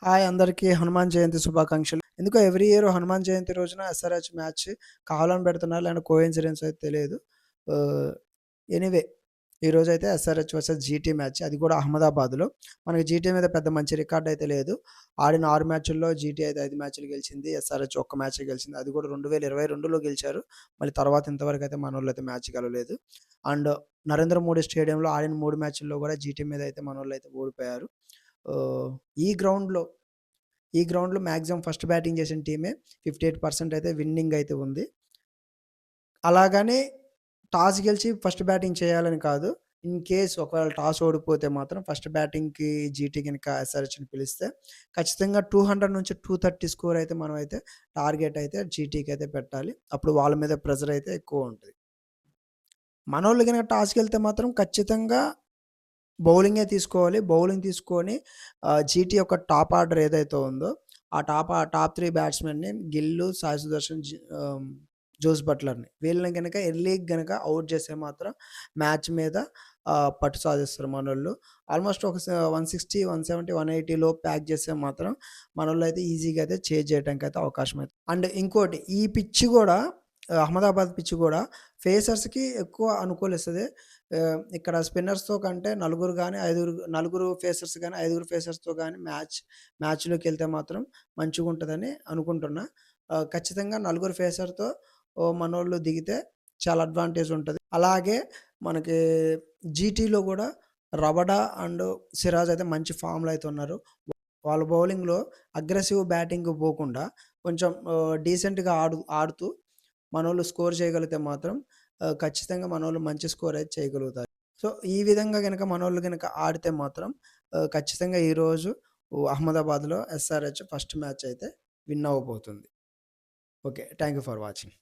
Hi అందరికీ హనుమాన్ జయంతి శుభాకాంక్షలు. ఎందుకో ఎవ్రీ ఇయర్ హనుమాన్ జయంతి రోజున ఎస్ఆర్‌హెచ్ మ్యాచ్ కావాలని పెడుతున్నారు. లేదంటే కోయిన్సిడెన్స్ అయితే తెలియదు. ఆహ్, ఎనీవే ఈరోజైతే ఎస్ఆర్‌హెచ్ వర్సెస్ జీటీ మ్యాచ్. అది కూడా అహ్మదాబాద్‌లో. మనకి జీటీ మీద పెద్ద మంచి రికార్డ్ అయితే లేదు. ఆడిన 6 మ్యాచ్‌ల్లో జీటీ అయితే 5 మ్యాచ్‌లు గెలిచింది. ఎస్ఆర్‌హెచ్ ఒక్క మ్యాచే గెలిచింది. అది కూడా 2022లో గెలిచారు. మళ్ళీ తర్వాత ఇంతవరకైతే మనోళ్ళైతే మ్యాచ్ గెలవలేదు. అండ్ నరేంద్ర మోడీ స్టేడియంలో ఆడిన 3 మ్యాచ్‌ల్లో కూడా జీటీ మీద అయితే మనోళ్ళైతే ఓడిపోయారు. ఆహ్, ఈ గ్రౌండ్‌లో ఈ గ్రౌండ్‌లో మాక్సిమం ఫస్ట్ బ్యాటింగ్ చేసిన టీమే 58% అయితే విన్నింగ్ అయితే ఉంది. అలాగని టాస్ గెలిచి ఫస్ట్ బ్యాటింగ్ చేయాలని కాదు. ఇన్ కేస్ ఒకవేళ టాస్ ఓడిపోతే మాత్రం ఫస్ట్ బ్యాటింగ్‌కి జీటీ గనుక ఎస్ఆర్‌హెచ్‌ని పిలిస్తే ఖచ్చితంగా 200-230 స్కోర్ అయితే మనమైతే టార్గెట్ అయితే జీటీకైతే పెట్టాలి. అప్పుడు వాళ్ళ మీద ప్రెషర్ అయితే ఎక్కువ ఉంటది. మనోళ్ళు గనక టాస్‌కెళ్తే మాత్రం ఖచ్చితంగా బౌలింగే తీసుకోవాలి. బౌలింగ్ తీసుకొని జీటీ యొక్క టాప్ ఆర్డర్ ఏదైతే ఉందో, టాప్ 3 బ్యాట్స్‌మెన్‌ని గిల్లు, సాయి సుదర్శన్, జోస్ బట్లర్‌ని వీళ్ళని గనక ఎర్లీగా గనక ఔట్ చేస్తే మాత్రం మ్యాచ్ మీద పట్టు సాధిస్తారు మనోళ్ళు. ఆల్మోస్ట్ ఒక 160, 170, 180 లోపు ప్యాక్ చేస్తే మాత్రం మనోళ్ళైతే ఈజీగా అయితే చేజ్ చేయడానికైతే అవకాశం అయితే. అండ్ ఇంకోటి ఈ పిచ్ గూడా అహ్మదాబాద్ పిచ్ గూడా ఫేసర్స్‌కి ఎక్కువ అనుకూలిస్తది. ఇక్కడ స్పిన్నర్స్‌తో కంటే నలుగురు ఫేసర్స్ గాని, ఐదుగురు ఫేసర్స్‌తో గాని మ్యాచ్‌లోకెళ్తే మాత్రం మంచిగుంటదని అనుకుంటున్నా. ఖచ్చితంగా నలుగురు ఫేసర్‌తో మనోళ్ళు దిగితే చాలా అడ్వాంటేజ్ ఉంటది. అలాగే మనకి జీటీలో గూడా రబడా అండ్ సిరాజ్ అయితే మంచి ఫామ్‌లో అయితే ఉన్నారు. వాళ్ళ బౌలింగ్‌లో అగ్రెసివ్ బ్యాటింగ్‌కి పోకుండా కొంచెం డీసెంట్‌గా ఆడుతూ మనోళ్ళు స్కోర్ చేయగలిగితే మాత్రం ఖచ్చితంగా మనోళ్ళు మంచి స్కోర్ అయితే చేయగలుగుతారు. సో, ఈ విధంగా గనక మనోళ్ళు గనక ఆడితే మాత్రం ఖచ్చితంగా ఈరోజు అహ్మదాబాద్‌లో ఎస్ఆర్‌హెచ్ ఫస్ట్ మ్యాచ్ అయితే విన్ అవ్వబోతుంది. Okay. Thank you for watching.